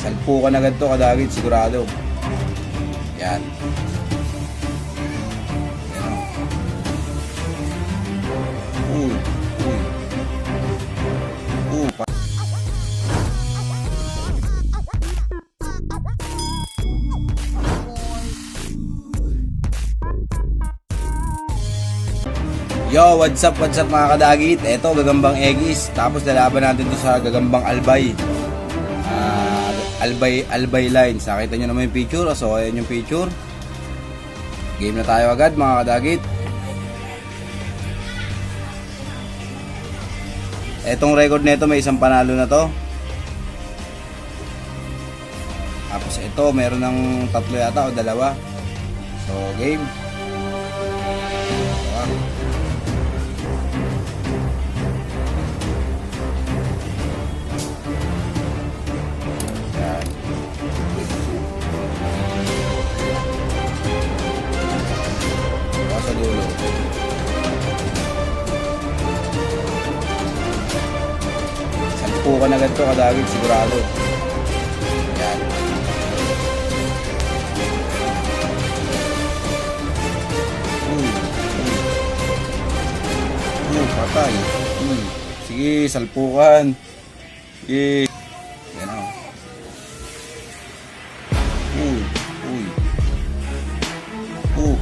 Salpukan agad to kadagit, sigurado. Yan. Uy. Yo, what's up mga kadagit? Eto, gagambang Egis. Tapos lalaban natin to sa gagambang Albay. Albay lines. Nakita nyo naman yung picture. So, ayan yung picture. Game na tayo agad mga kadagit. Etong record nito may isang panalo na to. Tapos ito, meron ng tatlo yata o dalawa. So, game. Sa dulo. Salpukan agad to kadagit, sigurado. Yan. Patay. Sige, salpukan. Sige. Yan o.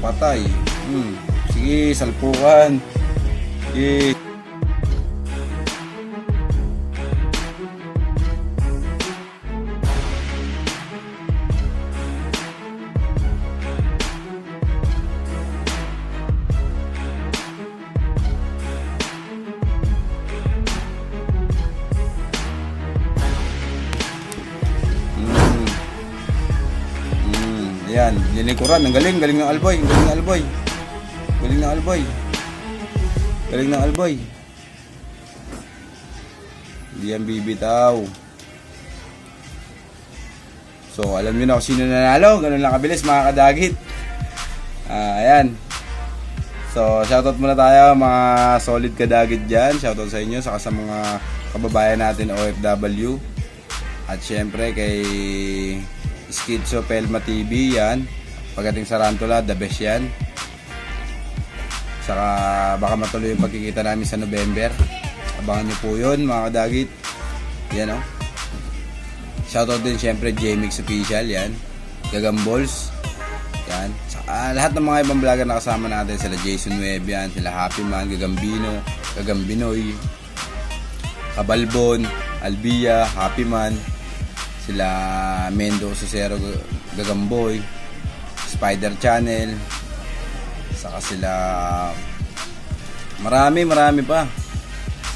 Patay. Sige, salpukan. Sige. Ayan, linikuran. Ang galing ng Alboy. Galing ng Alboy. Hindi yan bibitaw. So, alam niyo na kung sino nanalo. Ganun lang kabilis mga kadagit. Ayan. So, shoutout muna tayo mga solid kadagit dyan. Shoutout sa inyo, saka sa mga kababayan natin OFW. At syempre kay Skidso Pelma TV, yan. Pagdating sa Rantula, the best yan. Saka baka matuloy yung pagkikita namin sa November. Abangan nyo po yun mga kadagit. Yan o. Shoutout din syempre JMix Official, yan. Gagamballs, yan. Saka lahat ng mga ibang vlogger na kasama natin. Sila Jason Web, yan. Sila Happy Man, Gagambinoy, Kabalbon, Albia, Happy Man. Sila Mendo Susero Gagamboy, Spider Channel, saka sila marami pa.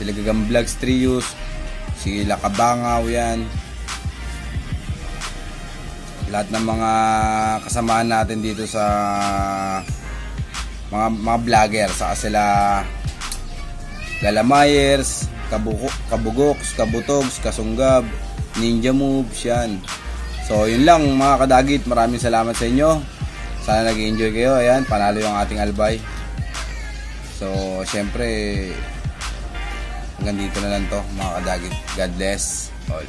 Sila Gagamblogs Trios, sila Kabangaw, yan. Lahat ng mga kasamaan natin dito sa mga vlogger, saka sila Galamayers, Kabugoks, Kabutogs, Kasunggab, Ninja Moves, yan. So, yun lang mga kadagit. Maraming salamat sa inyo. Sana nag-enjoy kayo. Ayan, panalo yung ating Albay. So, syempre hanggang dito na lang to mga kadagit. God bless all.